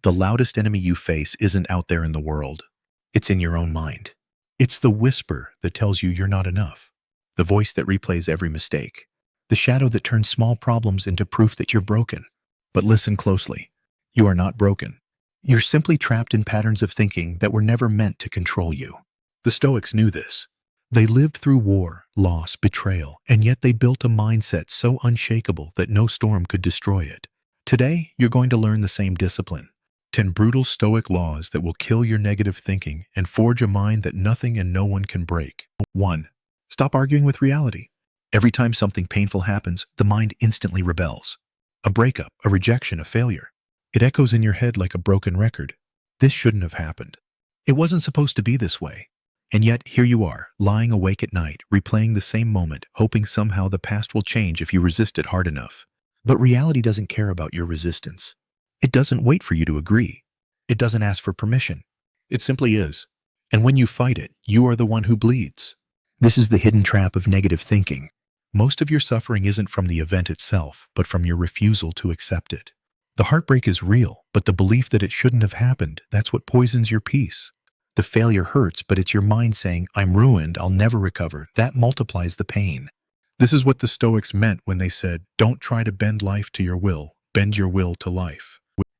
The loudest enemy you face isn't out there in the world. It's in your own mind. It's the whisper that tells you you're not enough. The voice that replays every mistake. The shadow that turns small problems into proof that you're broken. But listen closely. You are not broken. You're simply trapped in patterns of thinking that were never meant to control you. The Stoics knew this. They lived through war, loss, betrayal, and yet they built a mindset so unshakable that no storm could destroy it. Today, you're going to learn the same discipline. 10 brutal Stoic laws that will kill your negative thinking and forge a mind that nothing and no one can break. 1. Stop arguing with reality. Every time something painful happens, the mind instantly rebels. A breakup, a rejection, a failure. It echoes in your head like a broken record. This shouldn't have happened. It wasn't supposed to be this way. And yet, here you are, lying awake at night, replaying the same moment, hoping somehow the past will change if you resist it hard enough. But reality doesn't care about your resistance. It doesn't wait for you to agree. It doesn't ask for permission. It simply is. And when you fight it, you are the one who bleeds. This is the hidden trap of negative thinking. Most of your suffering isn't from the event itself, but from your refusal to accept it. The heartbreak is real, but the belief that it shouldn't have happened, that's what poisons your peace. The failure hurts, but it's your mind saying, I'm ruined, I'll never recover. That multiplies the pain. This is what the Stoics meant when they said, don't try to bend life to your will, bend your will to life.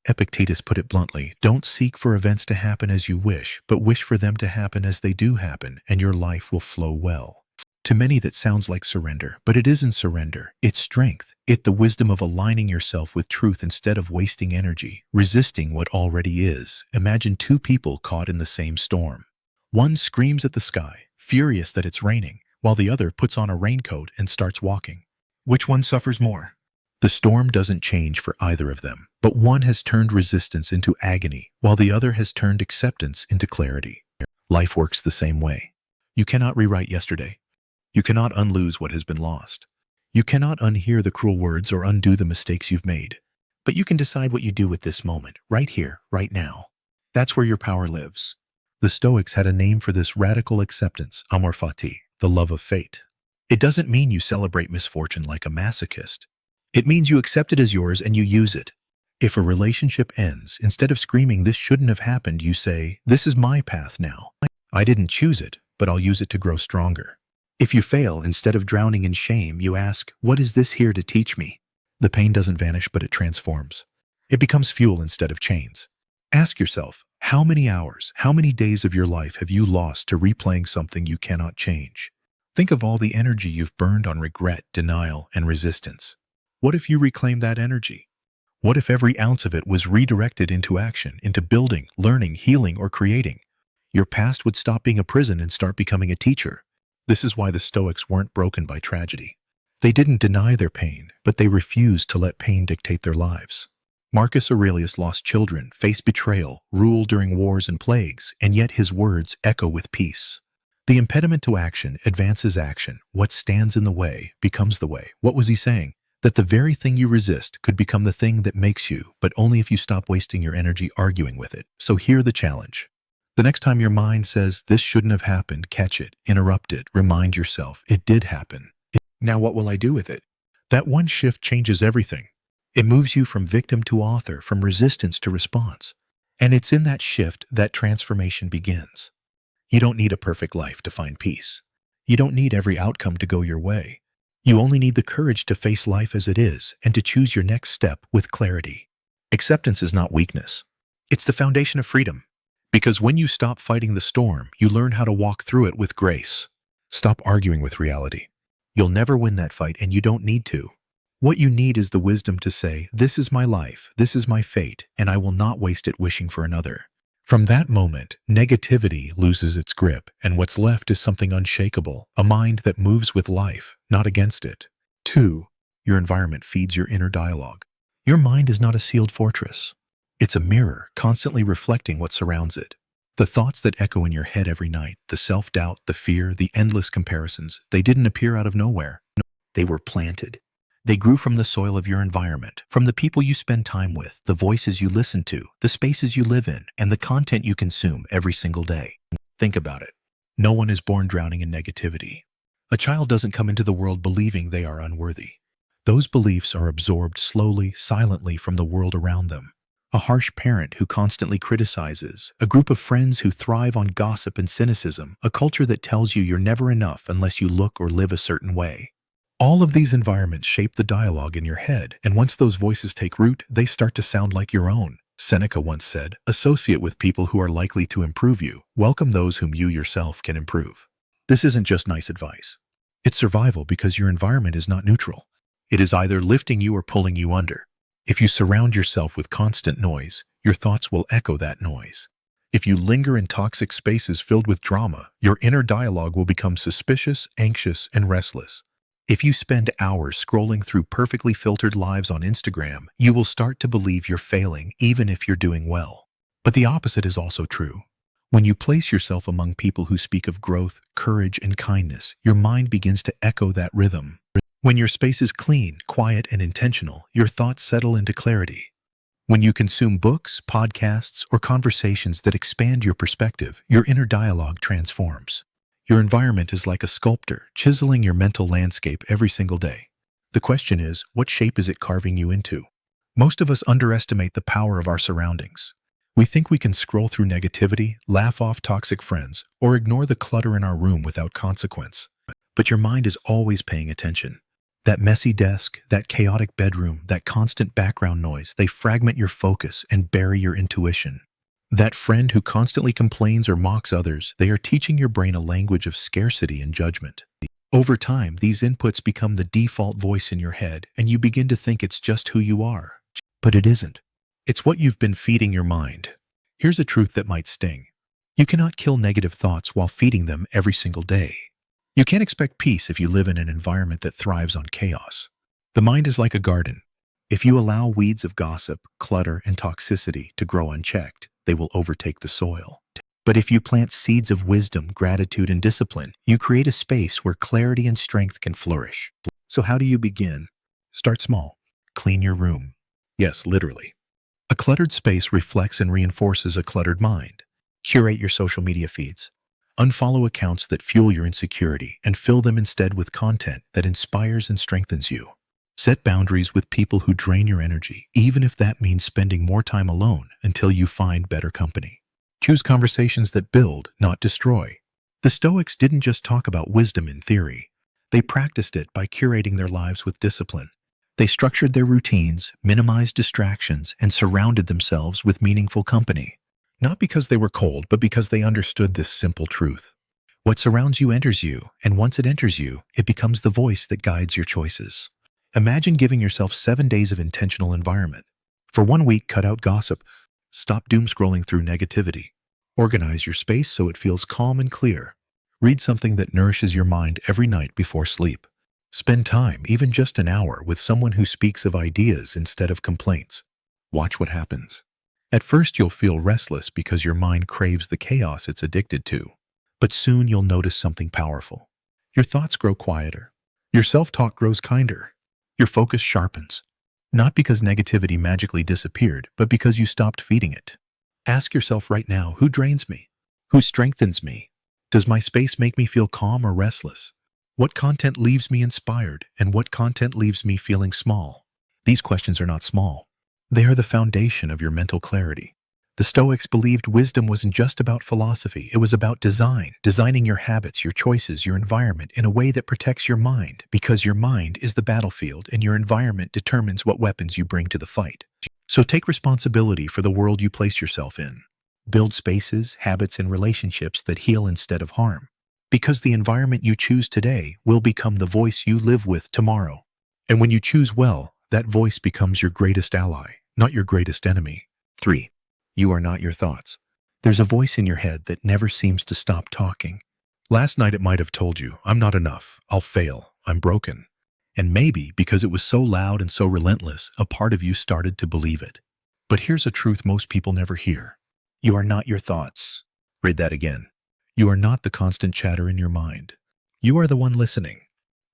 Epictetus put it bluntly, don't seek for events to happen as you wish, but wish for them to happen as they do happen, and your life will flow well. To many that sounds like surrender, but it isn't surrender. It's strength. It's the wisdom of aligning yourself with truth instead of wasting energy, resisting what already is. Imagine 2 people caught in the same storm. One screams at the sky, furious that it's raining, while the other puts on a raincoat and starts walking. Which one suffers more? The storm doesn't change for either of them, but one has turned resistance into agony, while the other has turned acceptance into clarity. Life works the same way. You cannot rewrite yesterday. You cannot unlose what has been lost. You cannot unhear the cruel words or undo the mistakes you've made. But you can decide what you do with this moment, right here, right now. That's where your power lives. The Stoics had a name for this radical acceptance, amor fati, the love of fate. It doesn't mean you celebrate misfortune like a masochist. It means you accept it as yours and you use it. If a relationship ends, instead of screaming, this shouldn't have happened, you say, this is my path now. I didn't choose it, but I'll use it to grow stronger. If you fail, instead of drowning in shame, you ask, what is this here to teach me? The pain doesn't vanish, but it transforms. It becomes fuel instead of chains. Ask yourself, how many hours, how many days of your life have you lost to replaying something you cannot change? Think of all the energy you've burned on regret, denial, and resistance. What if you reclaim that energy? What if every ounce of it was redirected into action, into building, learning, healing, or creating? Your past would stop being a prison and start becoming a teacher. This is why the Stoics weren't broken by tragedy. They didn't deny their pain, but they refused to let pain dictate their lives. Marcus Aurelius lost children, faced betrayal, ruled during wars and plagues, and yet his words echo with peace. The impediment to action advances action. What stands in the way becomes the way. What was he saying? That the very thing you resist could become the thing that makes you, but only if you stop wasting your energy arguing with it. So hear the challenge. The next time your mind says, this shouldn't have happened, catch it, interrupt it, remind yourself, it did happen. Now what will I do with it? That one shift changes everything. It moves you from victim to author, from resistance to response. And it's in that shift that transformation begins. You don't need a perfect life to find peace. You don't need every outcome to go your way. You only need the courage to face life as it is and to choose your next step with clarity. Acceptance is not weakness. It's the foundation of freedom. Because when you stop fighting the storm, you learn how to walk through it with grace. Stop arguing with reality. You'll never win that fight, and you don't need to. What you need is the wisdom to say, this is my life, this is my fate, and I will not waste it wishing for another. From that moment, negativity loses its grip, and what's left is something unshakable, a mind that moves with life, not against it. 2. Your environment feeds your inner dialogue. Your mind is not a sealed fortress. It's a mirror, constantly reflecting what surrounds it. The thoughts that echo in your head every night, the self-doubt, the fear, the endless comparisons, they didn't appear out of nowhere. They were planted. They grew from the soil of your environment, from the people you spend time with, the voices you listen to, the spaces you live in, and the content you consume every single day. Think about it. No one is born drowning in negativity. A child doesn't come into the world believing they are unworthy. Those beliefs are absorbed slowly, silently from the world around them. a harsh parent who constantly criticizes, a group of friends who thrive on gossip and cynicism, a culture that tells you you're never enough unless you look or live a certain way. All of these environments shape the dialogue in your head, and once those voices take root, they start to sound like your own. Seneca once said, "Associate with people who are likely to improve you. Welcome those whom you yourself can improve." This isn't just nice advice. It's survival because your environment is not neutral. It is either lifting you or pulling you under. If you surround yourself with constant noise, your thoughts will echo that noise. If you linger in toxic spaces filled with drama, your inner dialogue will become suspicious, anxious, and restless. If you spend hours scrolling through perfectly filtered lives on Instagram, you will start to believe you're failing even if you're doing well. But the opposite is also true. When you place yourself among people who speak of growth, courage, and kindness, your mind begins to echo that rhythm. When your space is clean, quiet, and intentional, your thoughts settle into clarity. When you consume books, podcasts, or conversations that expand your perspective, your inner dialogue transforms. Your environment is like a sculptor, chiseling your mental landscape every single day. The question is, what shape is it carving you into? Most of us underestimate the power of our surroundings. We think we can scroll through negativity, laugh off toxic friends, or ignore the clutter in our room without consequence. But your mind is always paying attention. That messy desk, that chaotic bedroom, that constant background noise, they fragment your focus and bury your intuition. That friend who constantly complains or mocks others, they are teaching your brain a language of scarcity and judgment. Over time, these inputs become the default voice in your head, and you begin to think it's just who you are. But it isn't. It's what you've been feeding your mind. Here's a truth that might sting. You cannot kill negative thoughts while feeding them every single day. You can't expect peace if you live in an environment that thrives on chaos. The mind is like a garden. If you allow weeds of gossip, clutter, and toxicity to grow unchecked, they will overtake the soil. But if you plant seeds of wisdom, gratitude, and discipline, you create a space where clarity and strength can flourish. So how do you begin? Start small. Clean your room. Yes, literally. A cluttered space reflects and reinforces a cluttered mind. Curate your social media feeds. Unfollow accounts that fuel your insecurity and fill them instead with content that inspires and strengthens you. Set boundaries with people who drain your energy, even if that means spending more time alone until you find better company. Choose conversations that build, not destroy. The Stoics didn't just talk about wisdom in theory. They practiced it by curating their lives with discipline. They structured their routines, minimized distractions, and surrounded themselves with meaningful company. Not because they were cold, but because they understood this simple truth. What surrounds you enters you, and once it enters you, it becomes the voice that guides your choices. Imagine giving yourself 7 days of intentional environment. For 1 week, cut out gossip. Stop doom scrolling through negativity. Organize your space so it feels calm and clear. Read something that nourishes your mind every night before sleep. Spend time, even just an hour, with someone who speaks of ideas instead of complaints. Watch what happens. At first, you'll feel restless because your mind craves the chaos it's addicted to. But soon you'll notice something powerful. Your thoughts grow quieter. Your self-talk grows kinder. Your focus sharpens. Not because negativity magically disappeared, but because you stopped feeding it. Ask yourself right now, who drains me? Who strengthens me? Does my space make me feel calm or restless? What content leaves me inspired, and what content leaves me feeling small? These questions are not small. They are the foundation of your mental clarity. The Stoics believed wisdom wasn't just about philosophy, it was about designing your habits, your choices, your environment in a way that protects your mind, because your mind is the battlefield and your environment determines what weapons you bring to the fight. So take responsibility for the world you place yourself in. Build spaces, habits, and relationships that heal instead of harm. Because the environment you choose today will become the voice you live with tomorrow. And when you choose well, that voice becomes your greatest ally, not your greatest enemy. 3. You are not your thoughts. There's a voice in your head that never seems to stop talking. Last night it might have told you, I'm not enough, I'll fail, I'm broken. And maybe, because it was so loud and so relentless, a part of you started to believe it. But here's a truth most people never hear. You are not your thoughts. Read that again. You are not the constant chatter in your mind. You are the one listening.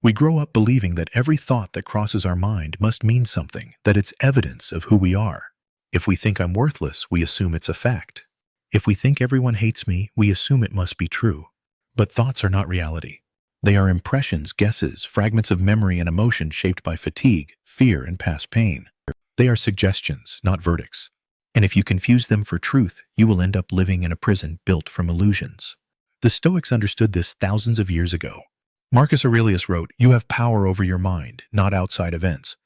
We grow up believing that every thought that crosses our mind must mean something, that it's evidence of who we are. If we think I'm worthless, we assume it's a fact. If we think everyone hates me, we assume it must be true. But thoughts are not reality. They are impressions, guesses, fragments of memory and emotion shaped by fatigue, fear, and past pain. They are suggestions, not verdicts. And if you confuse them for truth, you will end up living in a prison built from illusions. The Stoics understood this thousands of years ago. Marcus Aurelius wrote, "You have power over your mind, not outside events.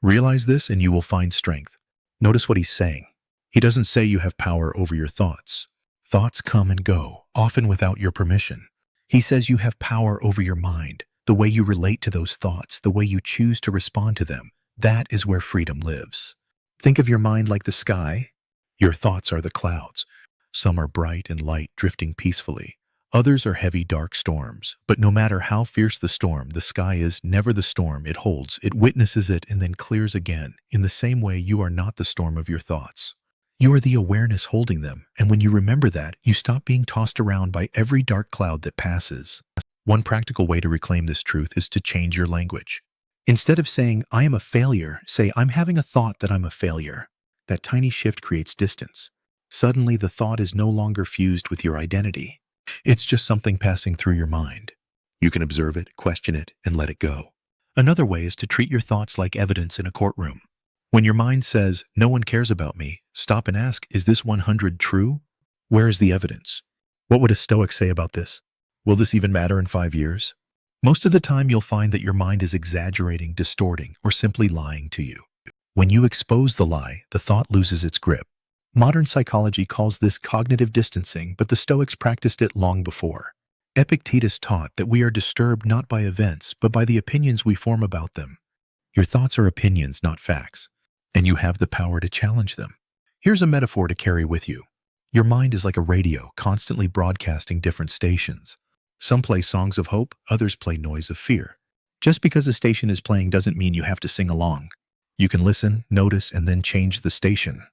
Realize this and you will find strength." Notice what he's saying. He doesn't say you have power over your thoughts. Thoughts come and go, often without your permission. He says you have power over your mind, the way you relate to those thoughts, the way you choose to respond to them. That is where freedom lives. Think of your mind like the sky. Your thoughts are the clouds. Some are bright and light, drifting peacefully. Others are heavy, dark storms. But no matter how fierce the storm, the sky is never the storm. It holds, it witnesses it, and then clears again. In the same way, you are not the storm of your thoughts. You are the awareness holding them, and when you remember that, you stop being tossed around by every dark cloud that passes. One practical way to reclaim this truth is to change your language. Instead of saying, "I am a failure," say, "I'm having a thought that I'm a failure." That tiny shift creates distance. Suddenly, the thought is no longer fused with your identity. It's just something passing through your mind. You can observe it, question it, and let it go. Another way is to treat your thoughts like evidence in a courtroom. When your mind says, "No one cares about me," stop and ask, "Is this 100 true? Where is the evidence? What would a Stoic say about this? Will this even matter in 5 years?" Most of the time, you'll find that your mind is exaggerating, distorting, or simply lying to you. When you expose the lie, the thought loses its grip. Modern psychology calls this cognitive distancing, but the Stoics practiced it long before. Epictetus taught that we are disturbed not by events, but by the opinions we form about them. Your thoughts are opinions, not facts, and you have the power to challenge them. Here's a metaphor to carry with you. Your mind is like a radio, constantly broadcasting different stations. Some play songs of hope, others play noise of fear. Just because a station is playing doesn't mean you have to sing along. You can listen, notice, and then change the station.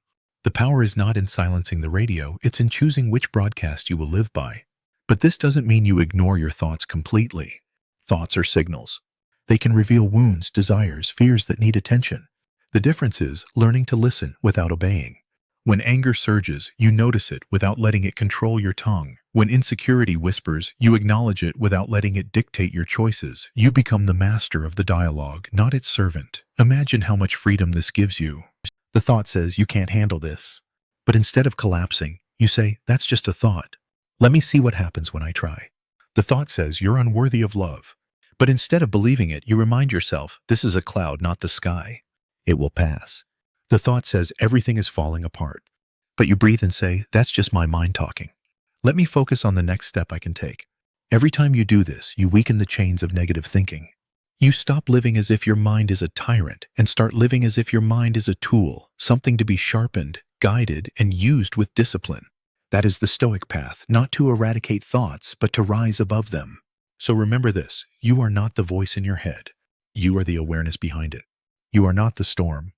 The power is not in silencing the radio, it's in choosing which broadcast you will live by. But this doesn't mean you ignore your thoughts completely. Thoughts are signals. They can reveal wounds, desires, fears that need attention. The difference is learning to listen without obeying. When anger surges, you notice it without letting it control your tongue. When insecurity whispers, you acknowledge it without letting it dictate your choices. You become the master of the dialogue, not its servant. Imagine how much freedom this gives you. The thought says, "You can't handle this." But instead of collapsing, you say, "That's just a thought. Let me see what happens when I try." The thought says, "You're unworthy of love." But instead of believing it, you remind yourself, "This is a cloud, not the sky. It will pass." The thought says, "Everything is falling apart." But you breathe and say, "That's just my mind talking. Let me focus on the next step I can take." Every time you do this, you weaken the chains of negative thinking. You stop living as if your mind is a tyrant and start living as if your mind is a tool, something to be sharpened, guided, and used with discipline. That is the Stoic path, not to eradicate thoughts, but to rise above them. So remember this, you are not the voice in your head. You are the awareness behind it. You are not the storm.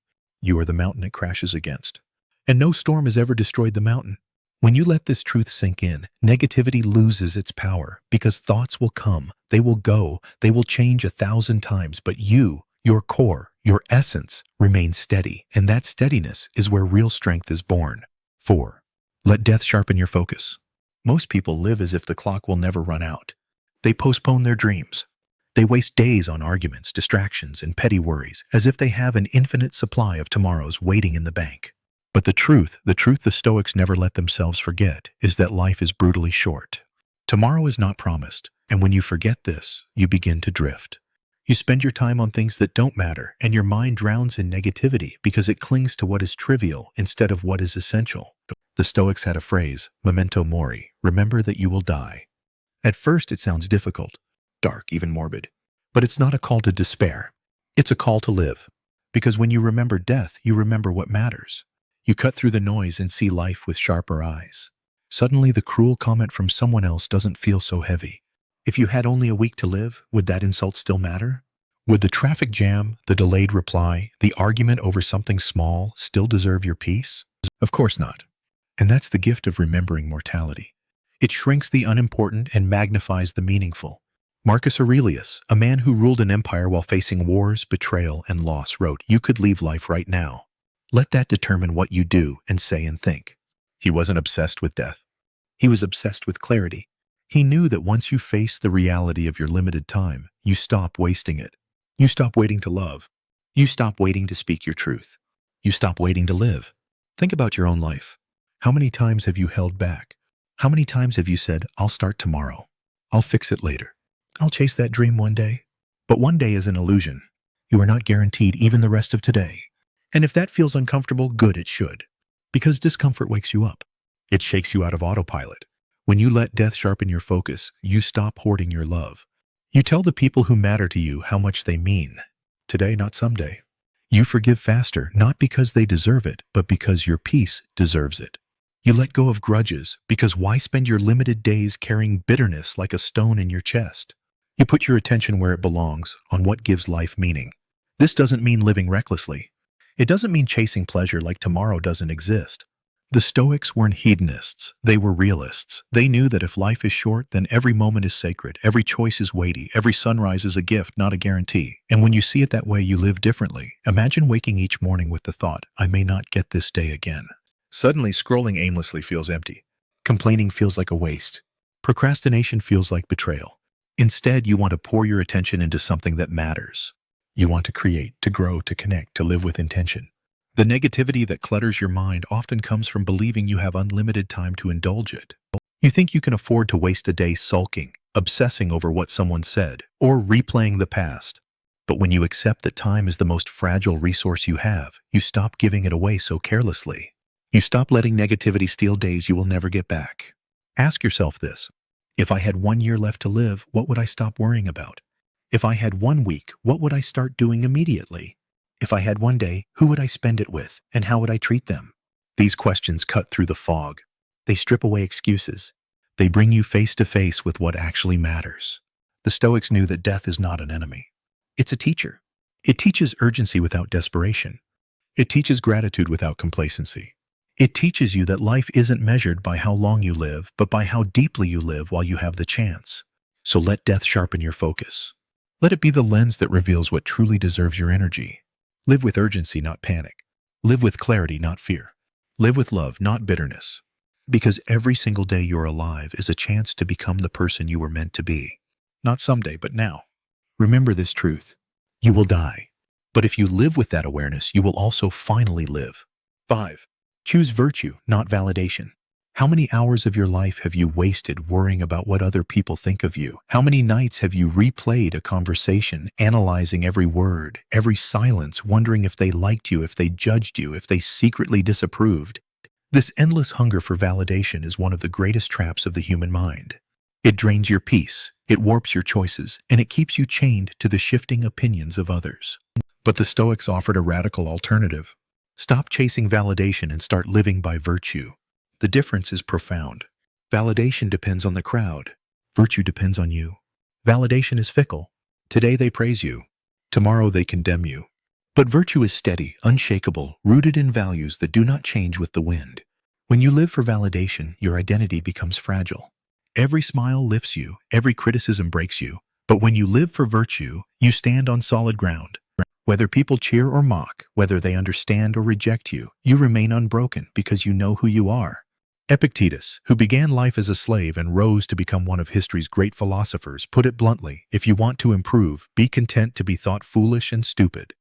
You are the mountain it crashes against. And no storm has ever destroyed the mountain. When you let this truth sink in, negativity loses its power because thoughts will come, they will go, they will change 1,000 times, but you, your core, your essence, remains steady, and that steadiness is where real strength is born. 4. Let death sharpen your focus. Most people live as if the clock will never run out. They postpone their dreams. They waste days on arguments, distractions, and petty worries, as if they have an infinite supply of tomorrows waiting in the bank. But the truth the Stoics never let themselves forget, is that life is brutally short. Tomorrow is not promised, and when you forget this, you begin to drift. You spend your time on things that don't matter, and your mind drowns in negativity because it clings to what is trivial instead of what is essential. The Stoics had a phrase, memento mori, remember that you will die. At first, it sounds difficult, dark, even morbid. But it's not a call to despair. It's a call to live. Because when you remember death, you remember what matters. You cut through the noise and see life with sharper eyes. Suddenly, the cruel comment from someone else doesn't feel so heavy. If you had only a week to live, would that insult still matter? Would the traffic jam, the delayed reply, the argument over something small still deserve your peace? Of course not. And that's the gift of remembering mortality. It shrinks the unimportant and magnifies the meaningful. Marcus Aurelius, a man who ruled an empire while facing wars, betrayal, and loss, wrote, "You could leave life right now. Let that determine what you do and say and think." He wasn't obsessed with death. He was obsessed with clarity. He knew that once you face the reality of your limited time, you stop wasting it. You stop waiting to love. You stop waiting to speak your truth. You stop waiting to live. Think about your own life. How many times have you held back? How many times have you said, I'll start tomorrow? I'll fix it later. I'll chase that dream one day. But one day is an illusion. You are not guaranteed even the rest of today. And if that feels uncomfortable, good, it should. Because discomfort wakes you up. It shakes you out of autopilot. When you let death sharpen your focus, you stop hoarding your love. You tell the people who matter to you how much they mean. Today, not someday. You forgive faster, not because they deserve it, but because your peace deserves it. You let go of grudges, because why spend your limited days carrying bitterness like a stone in your chest? You put your attention where it belongs, on what gives life meaning. This doesn't mean living recklessly. It doesn't mean chasing pleasure like tomorrow doesn't exist. The Stoics weren't hedonists, they were realists. They knew that if life is short, then every moment is sacred, every choice is weighty, every sunrise is a gift, not a guarantee. And when you see it that way, you live differently. Imagine waking each morning with the thought, I may not get this day again. Suddenly, scrolling aimlessly feels empty. Complaining feels like a waste. Procrastination feels like betrayal. Instead, you want to pour your attention into something that matters. You want to create, to grow, to connect, to live with intention. The negativity that clutters your mind often comes from believing you have unlimited time to indulge it. You think you can afford to waste a day sulking, obsessing over what someone said, or replaying the past. But when you accept that time is the most fragile resource you have, you stop giving it away so carelessly. You stop letting negativity steal days you will never get back. Ask yourself this. If I had 1 year left to live, what would I stop worrying about? If I had 1 week, what would I start doing immediately? If I had 1 day, who would I spend it with, and how would I treat them? These questions cut through the fog. They strip away excuses. They bring you face to face with what actually matters. The Stoics knew that death is not an enemy. It's a teacher. It teaches urgency without desperation. It teaches gratitude without complacency. It teaches you that life isn't measured by how long you live, but by how deeply you live while you have the chance. So let death sharpen your focus. Let it be the lens that reveals what truly deserves your energy. Live with urgency, not panic. Live with clarity, not fear. Live with love, not bitterness. Because every single day you're alive is a chance to become the person you were meant to be. Not someday, but now. Remember this truth. You will die. But if you live with that awareness, you will also finally live. 5. Choose virtue, not validation. How many hours of your life have you wasted worrying about what other people think of you? How many nights have you replayed a conversation, analyzing every word, every silence, wondering if they liked you, if they judged you, if they secretly disapproved? This endless hunger for validation is one of the greatest traps of the human mind. It drains your peace, it warps your choices, and it keeps you chained to the shifting opinions of others. But the Stoics offered a radical alternative. Stop chasing validation and start living by virtue. The difference is profound. Validation depends on the crowd. Virtue depends on you. Validation is fickle. Today they praise you. Tomorrow they condemn you. But virtue is steady, unshakable, rooted in values that do not change with the wind. When you live for validation, your identity becomes fragile. Every smile lifts you, every criticism breaks you. But when you live for virtue, you stand on solid ground. Whether people cheer or mock, whether they understand or reject you, you remain unbroken because you know who you are. Epictetus, who began life as a slave and rose to become one of history's great philosophers, put it bluntly, if you want to improve, be content to be thought foolish and stupid.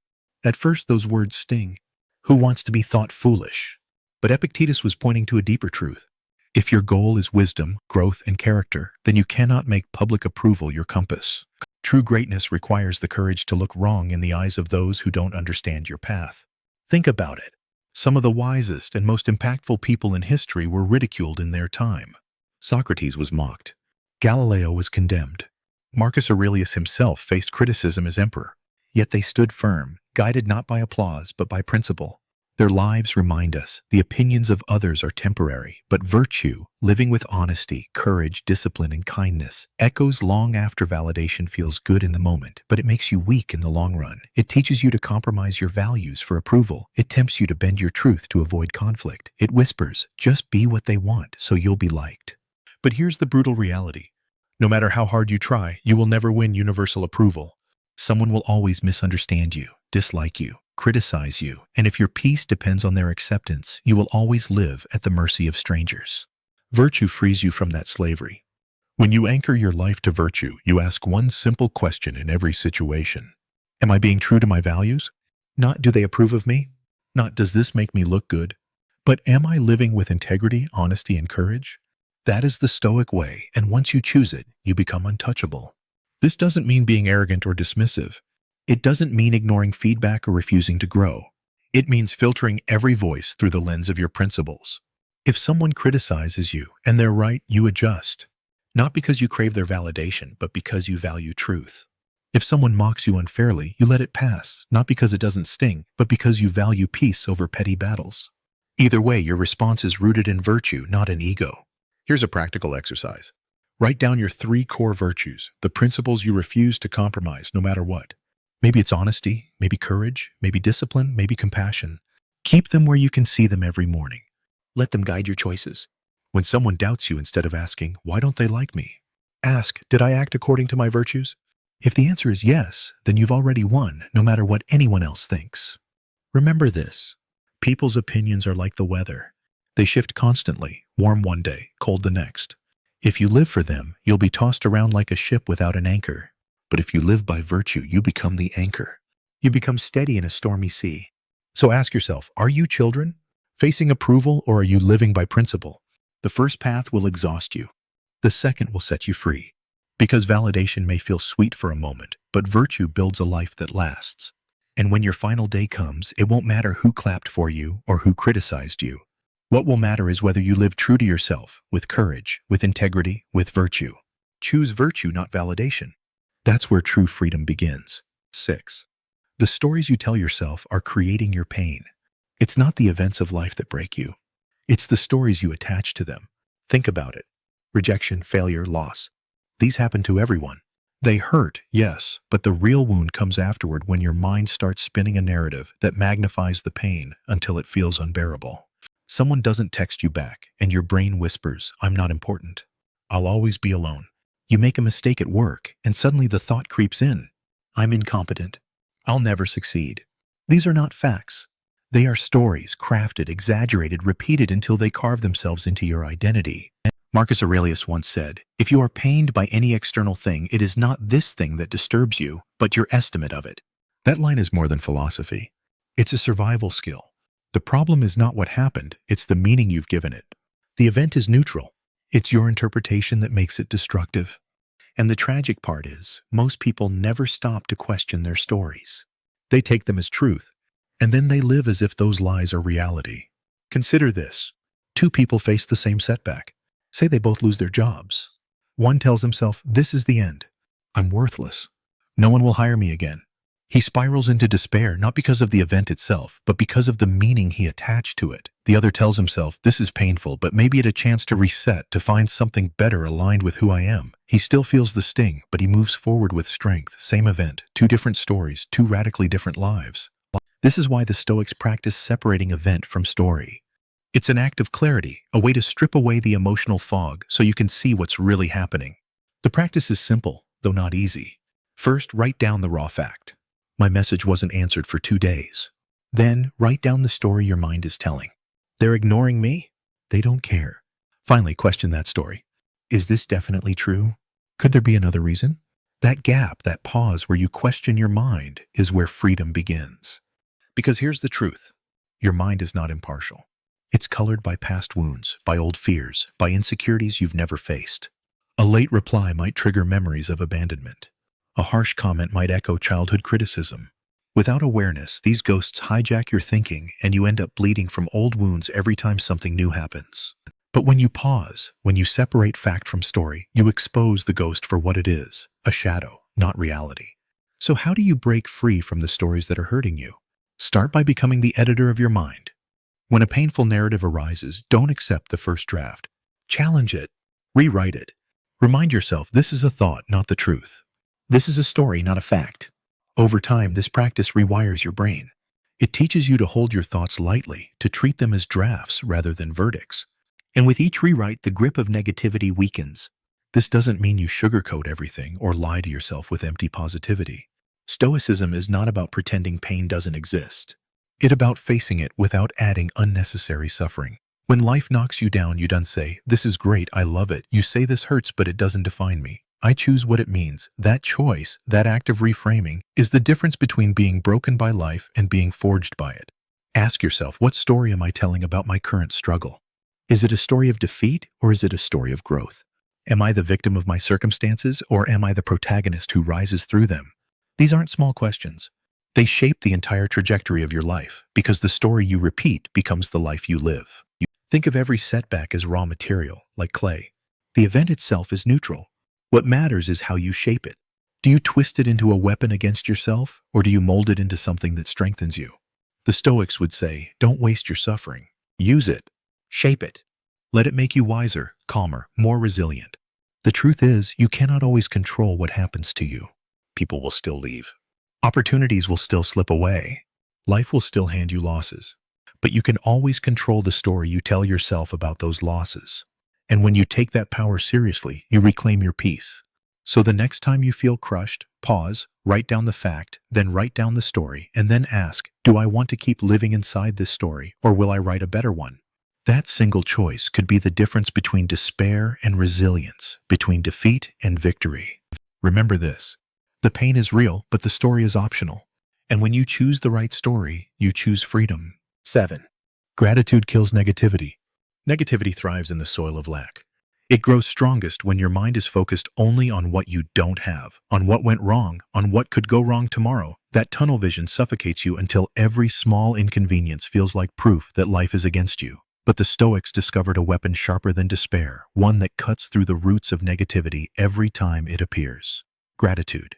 At first, those words sting. Who wants to be thought foolish? But Epictetus was pointing to a deeper truth. If your goal is wisdom, growth, and character, then you cannot make public approval your compass. True greatness requires the courage to look wrong in the eyes of those who don't understand your path. Think about it. Some of the wisest and most impactful people in history were ridiculed in their time. Socrates was mocked. Galileo was condemned. Marcus Aurelius himself faced criticism as emperor. Yet they stood firm, guided not by applause but by principle. Their lives remind us the opinions of others are temporary, but virtue, living with honesty, courage, discipline, and kindness, echoes long after validation feels good in the moment, but it makes you weak in the long run. It teaches you to compromise your values for approval. It tempts you to bend your truth to avoid conflict. It whispers, just be what they want so you'll be liked. But here's the brutal reality. No matter how hard you try, you will never win universal approval. Someone will always misunderstand you, dislike you, criticize you, and if your peace depends on their acceptance, you will always live at the mercy of strangers. Virtue frees you from that slavery. When you anchor your life to virtue, you ask one simple question in every situation. Am I being true to my values? Not do they approve of me? Not does this make me look good? But am I living with integrity, honesty, and courage? That is the Stoic way, and once you choose it, you become untouchable. This doesn't mean being arrogant or dismissive. It doesn't mean ignoring feedback or refusing to grow. It means filtering every voice through the lens of your principles. If someone criticizes you and they're right, you adjust. Not because you crave their validation, but because you value truth. If someone mocks you unfairly, you let it pass, not because it doesn't sting, but because you value peace over petty battles. Either way, your response is rooted in virtue, not in ego. Here's a practical exercise. Write down your 3 core virtues, the principles you refuse to compromise no matter what. Maybe it's honesty, maybe courage, maybe discipline, maybe compassion. Keep them where you can see them every morning. Let them guide your choices. When someone doubts you, instead of asking, "Why don't they like me?" ask, "Did I act according to my virtues?" If the answer is yes, then you've already won, no matter what anyone else thinks. Remember this. People's opinions are like the weather. They shift constantly, warm one day, cold the next. If you live for them, you'll be tossed around like a ship without an anchor. But if you live by virtue, you become the anchor. You become steady in a stormy sea. So ask yourself, are you children, facing approval, or are you living by principle? The first path will exhaust you. The second will set you free. Because validation may feel sweet for a moment, but virtue builds a life that lasts. And when your final day comes, it won't matter who clapped for you or who criticized you. What will matter is whether you live true to yourself, with courage, with integrity, with virtue. Choose virtue, not validation. That's where true freedom begins. 6. The stories you tell yourself are creating your pain. It's not the events of life that break you. It's the stories you attach to them. Think about it. Rejection, failure, loss. These happen to everyone. They hurt, yes, but the real wound comes afterward when your mind starts spinning a narrative that magnifies the pain until it feels unbearable. Someone doesn't text you back, and your brain whispers, "I'm not important. I'll always be alone." You make a mistake at work, and suddenly the thought creeps in. "I'm incompetent. I'll never succeed." These are not facts. They are stories, crafted, exaggerated, repeated until they carve themselves into your identity. Marcus Aurelius once said, "If you are pained by any external thing, it is not this thing that disturbs you, but your estimate of it." That line is more than philosophy. It's a survival skill. The problem is not what happened, it's the meaning you've given it. The event is neutral. It's your interpretation that makes it destructive. And the tragic part is, most people never stop to question their stories. They take them as truth, and then they live as if those lies are reality. Consider this. 2 people face the same setback. Say they both lose their jobs. One tells himself, "This is the end. I'm worthless. No one will hire me again." He spirals into despair, not because of the event itself, but because of the meaning he attached to it. The other tells himself, "This is painful, but maybe it's a chance to reset, to find something better aligned with who I am." He still feels the sting, but he moves forward with strength. Same event, 2 different stories, 2 radically different lives. This is why the Stoics practice separating event from story. It's an act of clarity, a way to strip away the emotional fog so you can see what's really happening. The practice is simple, though not easy. First, write down the raw fact. My message wasn't answered for 2 days. Then, write down the story your mind is telling. They're ignoring me? They don't care. Finally, question that story. Is this definitely true? Could there be another reason? That gap, that pause where you question your mind, is where freedom begins. Because here's the truth. Your mind is not impartial. It's colored by past wounds, by old fears, by insecurities you've never faced. A late reply might trigger memories of abandonment. A harsh comment might echo childhood criticism. Without awareness, these ghosts hijack your thinking, and you end up bleeding from old wounds every time something new happens. But when you pause, when you separate fact from story, you expose the ghost for what it is, a shadow, not reality. So how do you break free from the stories that are hurting you? Start by becoming the editor of your mind. When a painful narrative arises, don't accept the first draft. Challenge it. Rewrite it. Remind yourself this is a thought, not the truth. This is a story, not a fact. Over time, this practice rewires your brain. It teaches you to hold your thoughts lightly, to treat them as drafts rather than verdicts. And with each rewrite, the grip of negativity weakens. This doesn't mean you sugarcoat everything or lie to yourself with empty positivity. Stoicism is not about pretending pain doesn't exist. It's about facing it without adding unnecessary suffering. When life knocks you down, you don't say, "This is great, I love it." You say, "This hurts, but it doesn't define me. I choose what it means." That choice, that act of reframing, is the difference between being broken by life and being forged by it. Ask yourself, what story am I telling about my current struggle? Is it a story of defeat or is it a story of growth? Am I the victim of my circumstances or am I the protagonist who rises through them? These aren't small questions. They shape the entire trajectory of your life because the story you repeat becomes the life you live. Think of every setback as raw material, like clay. The event itself is neutral. What matters is how you shape it. Do you twist it into a weapon against yourself, or do you mold it into something that strengthens you? The Stoics would say, don't waste your suffering. Use it. Shape it. Let it make you wiser, calmer, more resilient. The truth is, you cannot always control what happens to you. People will still leave. Opportunities will still slip away. Life will still hand you losses. But you can always control the story you tell yourself about those losses. And when you take that power seriously, you reclaim your peace. So the next time you feel crushed, pause, write down the fact, then write down the story, and then ask, do I want to keep living inside this story, or will I write a better one? That single choice could be the difference between despair and resilience, between defeat and victory. Remember this. The pain is real, but the story is optional. And when you choose the right story, you choose freedom. 7. Gratitude kills negativity. Negativity thrives in the soil of lack. It grows strongest when your mind is focused only on what you don't have, on what went wrong, on what could go wrong tomorrow. That tunnel vision suffocates you until every small inconvenience feels like proof that life is against you. But the Stoics discovered a weapon sharper than despair, one that cuts through the roots of negativity every time it appears. Gratitude.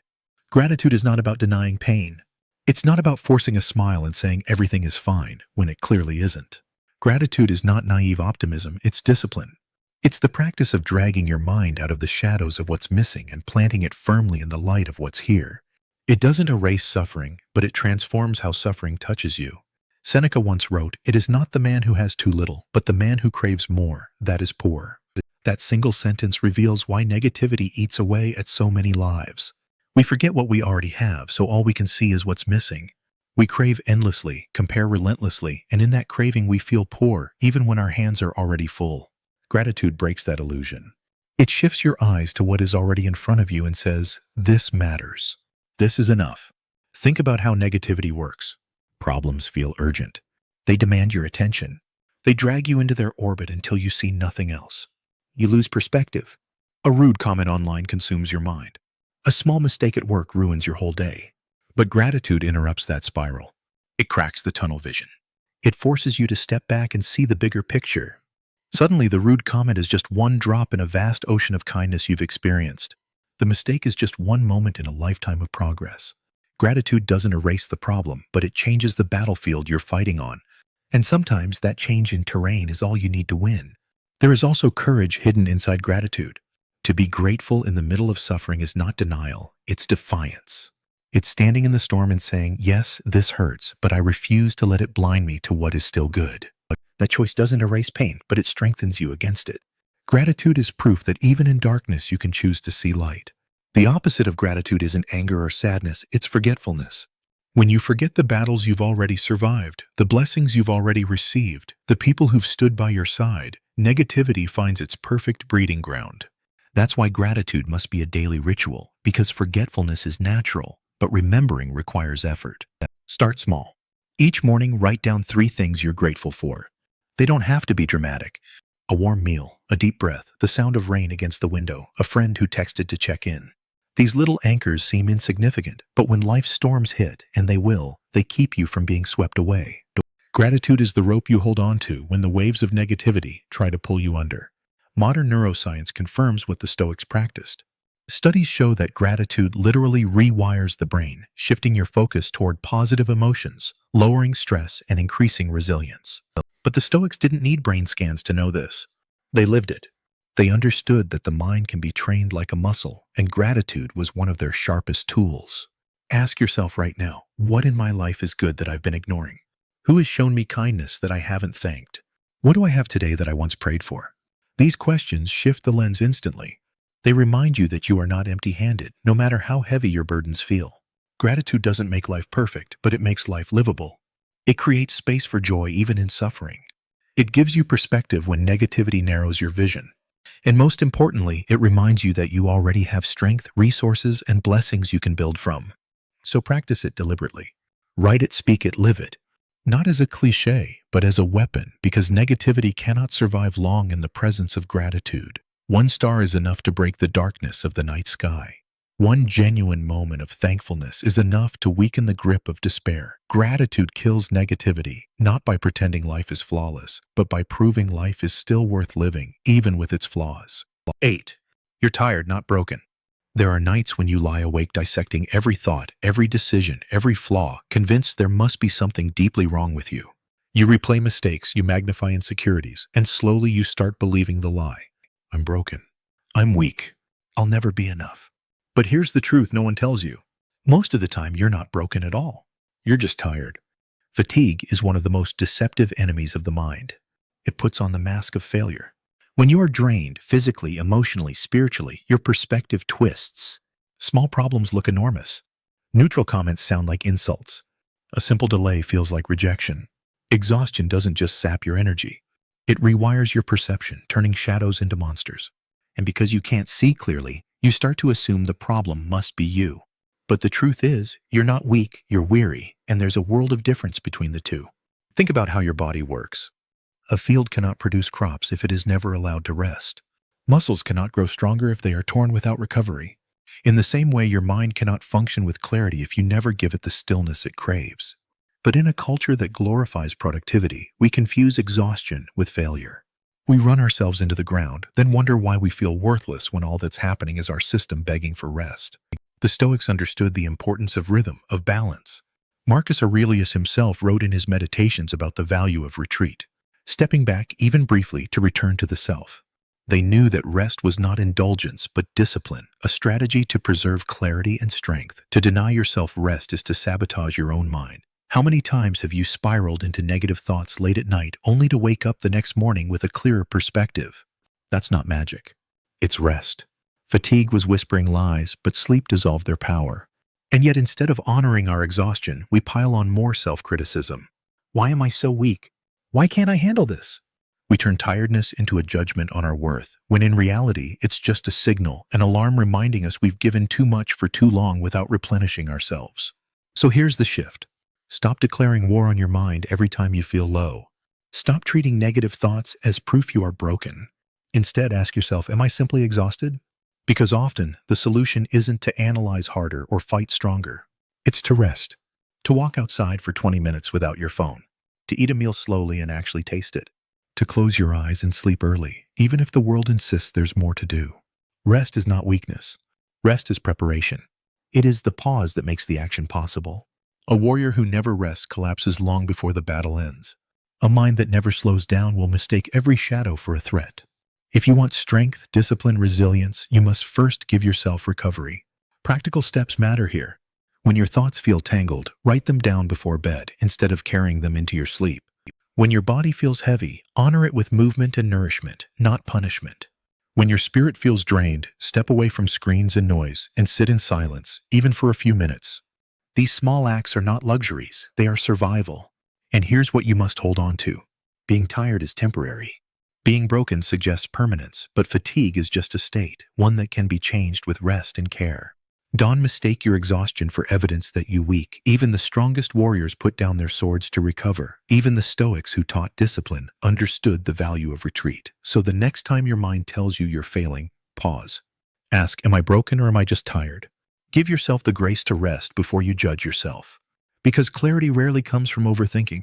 Gratitude is not about denying pain. It's not about forcing a smile and saying everything is fine when it clearly isn't. Gratitude is not naive optimism, it's discipline. It's the practice of dragging your mind out of the shadows of what's missing and planting it firmly in the light of what's here. It doesn't erase suffering, but it transforms how suffering touches you. Seneca once wrote, "It is not the man who has too little, but the man who craves more, that is poor." That single sentence reveals why negativity eats away at so many lives. We forget what we already have, so all we can see is what's missing. We crave endlessly, compare relentlessly, and in that craving we feel poor, even when our hands are already full. Gratitude breaks that illusion. It shifts your eyes to what is already in front of you and says, this matters. This is enough. Think about how negativity works. Problems feel urgent. They demand your attention. They drag you into their orbit until you see nothing else. You lose perspective. A rude comment online consumes your mind. A small mistake at work ruins your whole day. But gratitude interrupts that spiral. It cracks the tunnel vision. It forces you to step back and see the bigger picture. Suddenly, the rude comment is just one drop in a vast ocean of kindness you've experienced. The mistake is just one moment in a lifetime of progress. Gratitude doesn't erase the problem, but it changes the battlefield you're fighting on. And sometimes that change in terrain is all you need to win. There is also courage hidden inside gratitude. To be grateful in the middle of suffering is not denial, it's defiance. It's standing in the storm and saying, yes, this hurts, but I refuse to let it blind me to what is still good. That choice doesn't erase pain, but it strengthens you against it. Gratitude is proof that even in darkness you can choose to see light. The opposite of gratitude isn't anger or sadness, it's forgetfulness. When you forget the battles you've already survived, the blessings you've already received, the people who've stood by your side, negativity finds its perfect breeding ground. That's why gratitude must be a daily ritual, because forgetfulness is natural, but remembering requires effort. Start small. Each morning, write down 3 things you're grateful for. They don't have to be dramatic. A warm meal, a deep breath, the sound of rain against the window, a friend who texted to check in. These little anchors seem insignificant, but when life's storms hit, and they will, they keep you from being swept away. Gratitude is the rope you hold on to when the waves of negativity try to pull you under. Modern neuroscience confirms what the Stoics practiced. Studies show that gratitude literally rewires the brain, shifting your focus toward positive emotions, lowering stress, and increasing resilience. But the Stoics didn't need brain scans to know this. They lived it. They understood that the mind can be trained like a muscle, and gratitude was one of their sharpest tools. Ask yourself right now, what in my life is good that I've been ignoring? Who has shown me kindness that I haven't thanked? What do I have today that I once prayed for? These questions shift the lens instantly. They remind you that you are not empty-handed, no matter how heavy your burdens feel. Gratitude doesn't make life perfect, but it makes life livable. It creates space for joy even in suffering. It gives you perspective when negativity narrows your vision. And most importantly, it reminds you that you already have strength, resources, and blessings you can build from. So practice it deliberately. Write it, speak it, live it. Not as a cliche, but as a weapon, because negativity cannot survive long in the presence of gratitude. One star is enough to break the darkness of the night sky. One genuine moment of thankfulness is enough to weaken the grip of despair. Gratitude kills negativity, not by pretending life is flawless, but by proving life is still worth living, even with its flaws. 8. You're tired, not broken. There are nights when you lie awake dissecting every thought, every decision, every flaw, convinced there must be something deeply wrong with you. You replay mistakes, you magnify insecurities, and slowly you start believing the lie. I'm broken. I'm weak. I'll never be enough. But here's the truth no one tells you. Most of the time, you're not broken at all. You're just tired. Fatigue is one of the most deceptive enemies of the mind. It puts on the mask of failure. When you are drained, physically, emotionally, spiritually, your perspective twists. Small problems look enormous. Neutral comments sound like insults. A simple delay feels like rejection. Exhaustion doesn't just sap your energy. It rewires your perception, turning shadows into monsters. And because you can't see clearly, you start to assume the problem must be you. But the truth is, you're not weak, you're weary, and there's a world of difference between the two. Think about how your body works. A field cannot produce crops if it is never allowed to rest. Muscles cannot grow stronger if they are torn without recovery. In the same way, your mind cannot function with clarity if you never give it the stillness it craves. But in a culture that glorifies productivity, we confuse exhaustion with failure. We run ourselves into the ground, then wonder why we feel worthless when all that's happening is our system begging for rest. The Stoics understood the importance of rhythm, of balance. Marcus Aurelius himself wrote in his Meditations about the value of retreat, stepping back even briefly to return to the self. They knew that rest was not indulgence, but discipline, a strategy to preserve clarity and strength. To deny yourself rest is to sabotage your own mind. How many times have you spiraled into negative thoughts late at night only to wake up the next morning with a clearer perspective? That's not magic. It's rest. Fatigue was whispering lies, but sleep dissolved their power. And yet instead of honoring our exhaustion, we pile on more self-criticism. Why am I so weak? Why can't I handle this? We turn tiredness into a judgment on our worth, when in reality, it's just a signal, an alarm reminding us we've given too much for too long without replenishing ourselves. So here's the shift. Stop declaring war on your mind every time you feel low. Stop treating negative thoughts as proof you are broken. Instead, ask yourself, am I simply exhausted? Because often, the solution isn't to analyze harder or fight stronger. It's to rest. To walk outside for 20 minutes without your phone. To eat a meal slowly and actually taste it. To close your eyes and sleep early, even if the world insists there's more to do. Rest is not weakness. Rest is preparation. It is the pause that makes the action possible. A warrior who never rests collapses long before the battle ends. A mind that never slows down will mistake every shadow for a threat. If you want strength, discipline, resilience, you must first give yourself recovery. Practical steps matter here. When your thoughts feel tangled, write them down before bed instead of carrying them into your sleep. When your body feels heavy, honor it with movement and nourishment, not punishment. When your spirit feels drained, step away from screens and noise and sit in silence, even for a few minutes. These small acts are not luxuries, they are survival. And here's what you must hold on to. Being tired is temporary. Being broken suggests permanence, but fatigue is just a state, one that can be changed with rest and care. Don't mistake your exhaustion for evidence that you're weak. Even the strongest warriors put down their swords to recover. Even the Stoics who taught discipline understood the value of retreat. So the next time your mind tells you you're failing, pause. Ask, am I broken or am I just tired? Give yourself the grace to rest before you judge yourself. Because clarity rarely comes from overthinking.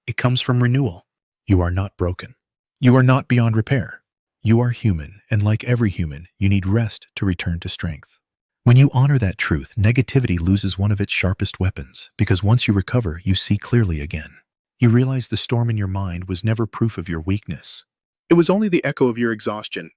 It comes from renewal. You are not broken. You are not beyond repair. You are human, and like every human, you need rest to return to strength. When you honor that truth, negativity loses one of its sharpest weapons, because once you recover, you see clearly again. You realize the storm in your mind was never proof of your weakness. It was only the echo of your exhaustion.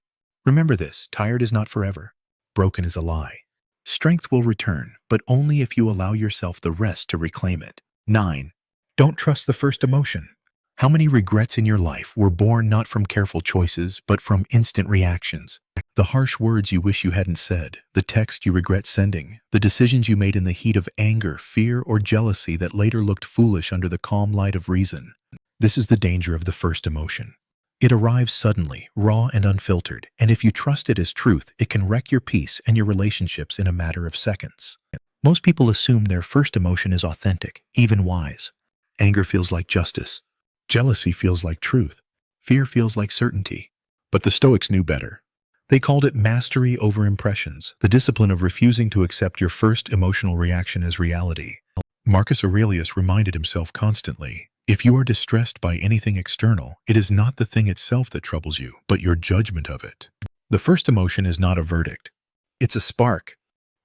Remember this, tired is not forever. Broken is a lie. Strength will return, but only if you allow yourself the rest to reclaim it. 9. Don't trust the first emotion. How many regrets in your life were born not from careful choices, but from instant reactions? The harsh words you wish you hadn't said, the text you regret sending, the decisions you made in the heat of anger, fear, or jealousy that later looked foolish under the calm light of reason. This is the danger of the first emotion. It arrives suddenly, raw and unfiltered, and if you trust it as truth, it can wreck your peace and your relationships in a matter of seconds. Most people assume their first emotion is authentic, even wise. Anger feels like justice. Jealousy feels like truth. Fear feels like certainty. But the Stoics knew better. They called it mastery over impressions, the discipline of refusing to accept your first emotional reaction as reality. Marcus Aurelius reminded himself constantly, if you are distressed by anything external, it is not the thing itself that troubles you, but your judgment of it. The first emotion is not a verdict. It's a spark.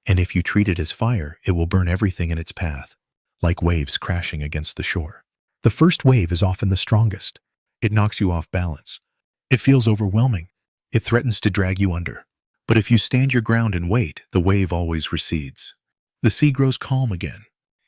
And if you treat it as fire, it will burn everything in its path, like waves crashing against the shore. The first wave is often the strongest. It knocks you off balance. It feels overwhelming. It threatens to drag you under. But if you stand your ground and wait, the wave always recedes. The sea grows calm again.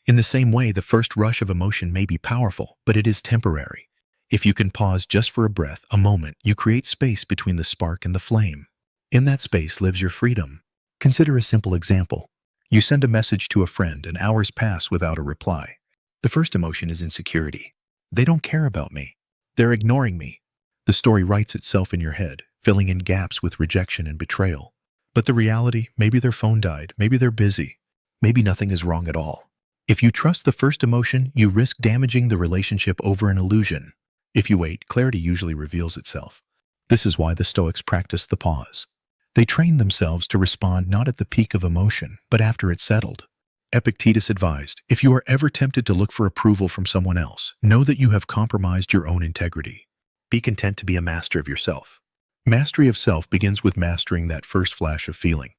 In the same way, the first rush of emotion may be powerful, but it is temporary. If you can pause just for a breath, a moment, you create space between the spark and the flame. In that space lives your freedom. Consider a simple example. You send a message to a friend and hours pass without a reply. The first emotion is insecurity. They don't care about me. They're ignoring me. The story writes itself in your head, filling in gaps with rejection and betrayal. But the reality, maybe their phone died, maybe they're busy, maybe nothing is wrong at all. If you trust the first emotion, you risk damaging the relationship over an illusion. If you wait, clarity usually reveals itself. This is why the Stoics practice the pause. They train themselves to respond not at the peak of emotion, but after it's settled. Epictetus advised, if you are ever tempted to look for approval from someone else, know that you have compromised your own integrity. Be content to be a master of yourself. Mastery of self begins with mastering that first flash of feeling.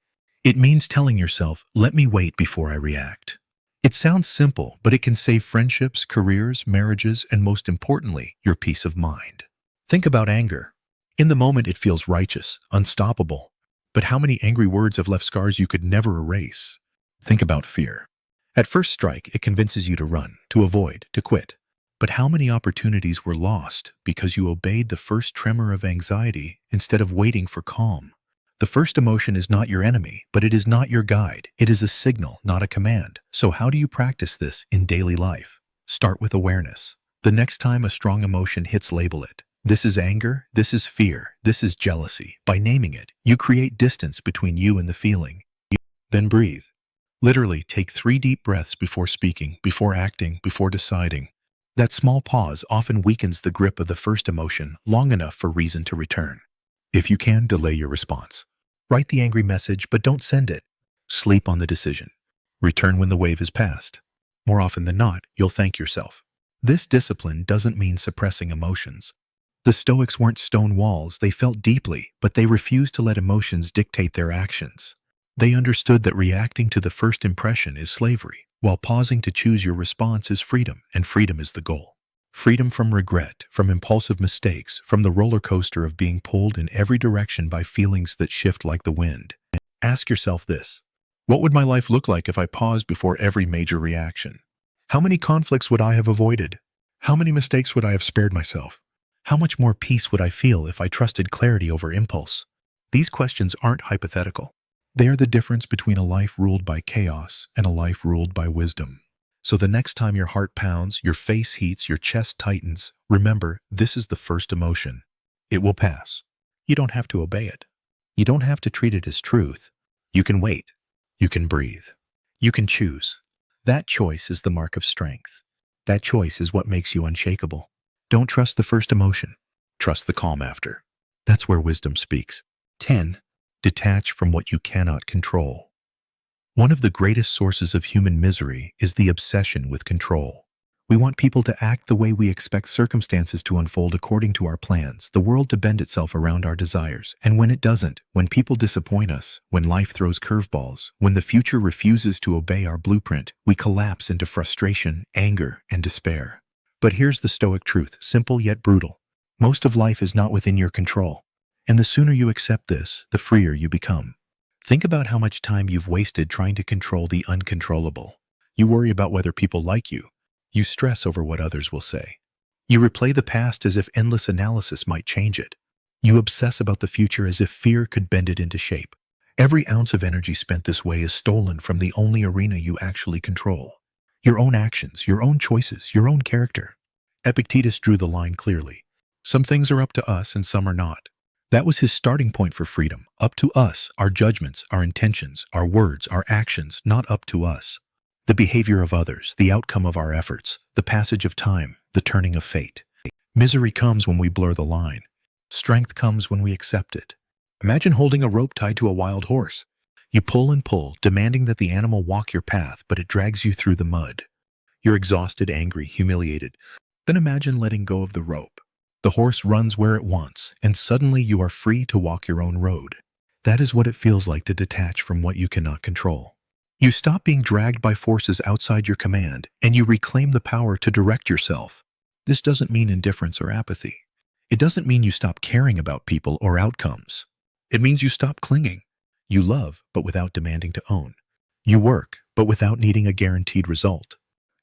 It means telling yourself, let me wait before I react. It sounds simple, but it can save friendships, careers, marriages, and most importantly, your peace of mind. Think about anger. In the moment, it feels righteous, unstoppable. But how many angry words have left scars you could never erase? Think about fear. At first strike, it convinces you to run, to avoid, to quit. But how many opportunities were lost because you obeyed the first tremor of anxiety instead of waiting for calm? The first emotion is not your enemy, but it is not your guide. It is a signal, not a command. So how do you practice this in daily life? Start with awareness. The next time a strong emotion hits, label it. This is anger, this is fear, this is jealousy. By naming it, you create distance between you and the feeling. Then breathe. Literally take 3 deep breaths before speaking, before acting, before deciding. That small pause often weakens the grip of the first emotion long enough for reason to return. If you can, delay your response. Write the angry message, but don't send it. Sleep on the decision. Return when the wave is past. More often than not, you'll thank yourself. This discipline doesn't mean suppressing emotions. The Stoics weren't stone walls. They felt deeply, but they refused to let emotions dictate their actions. They understood that reacting to the first impression is slavery, while pausing to choose your response is freedom, and freedom is the goal. Freedom from regret, from impulsive mistakes, from the roller coaster of being pulled in every direction by feelings that shift like the wind. Ask yourself this: what would my life look like if I paused before every major reaction? How many conflicts would I have avoided? How many mistakes would I have spared myself? How much more peace would I feel if I trusted clarity over impulse? These questions aren't hypothetical. They are the difference between a life ruled by chaos and a life ruled by wisdom. So the next time your heart pounds, your face heats, your chest tightens, remember, this is the first emotion. It will pass. You don't have to obey it. You don't have to treat it as truth. You can wait. You can breathe. You can choose. That choice is the mark of strength. That choice is what makes you unshakable. Don't trust the first emotion. Trust the calm after. That's where wisdom speaks. 10. Detach from what you cannot control. One of the greatest sources of human misery is the obsession with control. We want people to act the way we expect circumstances to unfold according to our plans, the world to bend itself around our desires. And when it doesn't, when people disappoint us, when life throws curveballs, when the future refuses to obey our blueprint, we collapse into frustration, anger, and despair. But here's the Stoic truth, simple yet brutal. Most of life is not within your control. And the sooner you accept this, the freer you become. Think about how much time you've wasted trying to control the uncontrollable. You worry about whether people like you. You stress over what others will say. You replay the past as if endless analysis might change it. You obsess about the future as if fear could bend it into shape. Every ounce of energy spent this way is stolen from the only arena you actually control. Your own actions, your own choices, your own character. Epictetus drew the line clearly. Some things are up to us and some are not. That was his starting point for freedom. Up to us, our judgments, our intentions, our words, our actions, not up to us. The behavior of others, the outcome of our efforts, the passage of time, the turning of fate. Misery comes when we blur the line. Strength comes when we accept it. Imagine holding a rope tied to a wild horse. You pull and pull, demanding that the animal walk your path, but it drags you through the mud. You're exhausted, angry, humiliated. Then imagine letting go of the rope. The horse runs where it wants, and suddenly you are free to walk your own road. That is what it feels like to detach from what you cannot control. You stop being dragged by forces outside your command, and you reclaim the power to direct yourself. This doesn't mean indifference or apathy. It doesn't mean you stop caring about people or outcomes. It means you stop clinging. You love, but without demanding to own. You work, but without needing a guaranteed result.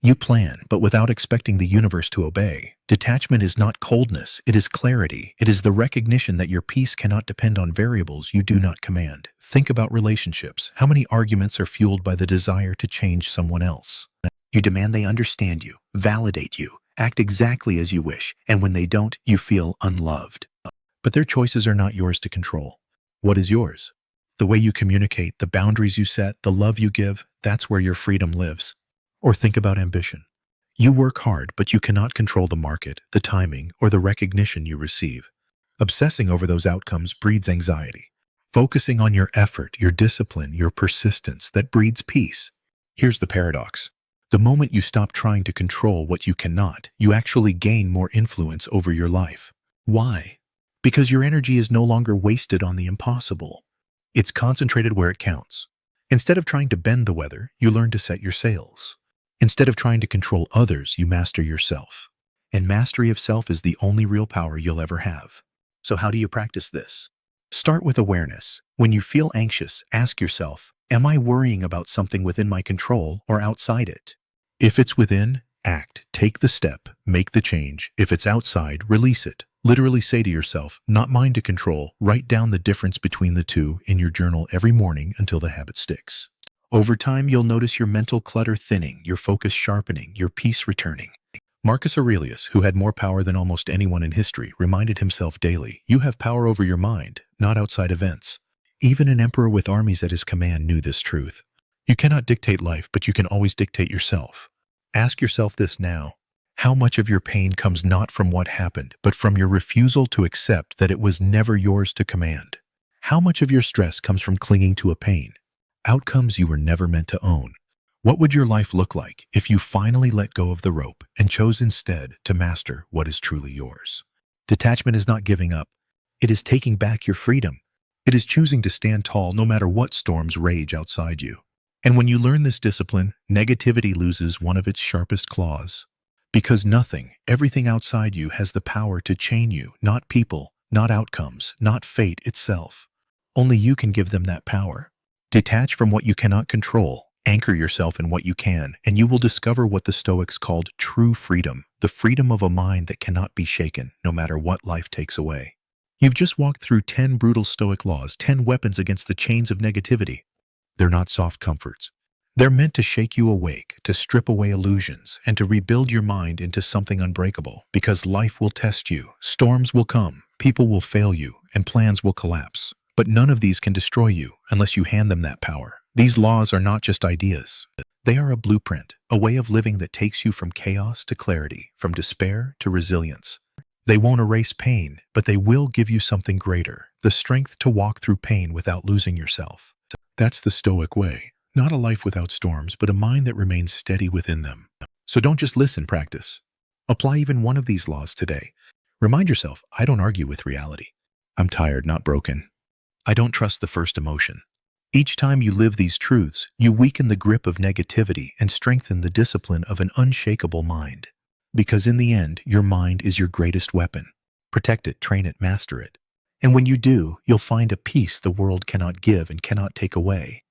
You plan, but without expecting the universe to obey. Detachment is not coldness, it is clarity. It is the recognition that your peace cannot depend on variables you do not command. Think about relationships. How many arguments are fueled by the desire to change someone else? You demand they understand you, validate you, act exactly as you wish, and when they don't, you feel unloved. But their choices are not yours to control. What is yours? The way you communicate, the boundaries you set, the love you give, that's where your freedom lives. Or think about ambition. You work hard, but you cannot control the market, the timing, or the recognition you receive. Obsessing over those outcomes breeds anxiety. Focusing on your effort, your discipline, your persistence, that breeds peace. Here's the paradox. The moment you stop trying to control what you cannot, you actually gain more influence over your life. Why? Because your energy is no longer wasted on the impossible. It's concentrated where it counts. Instead of trying to bend the weather, you learn to set your sails. Instead of trying to control others, you master yourself. And mastery of self is the only real power you'll ever have. So how do you practice this? Start with awareness. When you feel anxious, ask yourself, am I worrying about something within my control or outside it? If it's within, act, take the step, make the change. If it's outside, release it. Literally say to yourself, not mine to control. Write down the difference between the two in your journal every morning until the habit sticks. Over time, you'll notice your mental clutter thinning, your focus sharpening, your peace returning. Marcus Aurelius, who had more power than almost anyone in history, reminded himself daily, you have power over your mind, not outside events. Even an emperor with armies at his command knew this truth. You cannot dictate life, but you can always dictate yourself. Ask yourself this now. How much of your pain comes not from what happened, but from your refusal to accept that it was never yours to command? How much of your stress comes from clinging to a pain? Outcomes you were never meant to own. What would your life look like if you finally let go of the rope and chose instead to master what is truly yours? Detachment is not giving up. It is taking back your freedom. It is choosing to stand tall no matter what storms rage outside you. And when you learn this discipline, negativity loses one of its sharpest claws. Because everything outside you has the power to chain you, not people, not outcomes, not fate itself. Only you can give them that power. Detach from what you cannot control, anchor yourself in what you can, and you will discover what the Stoics called true freedom, the freedom of a mind that cannot be shaken, no matter what life takes away. You've just walked through 10 brutal Stoic laws, 10 weapons against the chains of negativity. They're not soft comforts. They're meant to shake you awake, to strip away illusions, and to rebuild your mind into something unbreakable, because life will test you, storms will come, people will fail you, and plans will collapse. But none of these can destroy you unless you hand them that power. These laws are not just ideas. They are a blueprint, a way of living that takes you from chaos to clarity, from despair to resilience. They won't erase pain, but they will give you something greater, the strength to walk through pain without losing yourself. That's the Stoic way. Not a life without storms, but a mind that remains steady within them. So don't just listen, practice. Apply even one of these laws today. Remind yourself, I don't argue with reality. I'm tired, not broken. I don't trust the first emotion. Each time you live these truths, you weaken the grip of negativity and strengthen the discipline of an unshakable mind. Because in the end, your mind is your greatest weapon. Protect it, train it, master it. And when you do, you'll find a peace the world cannot give and cannot take away.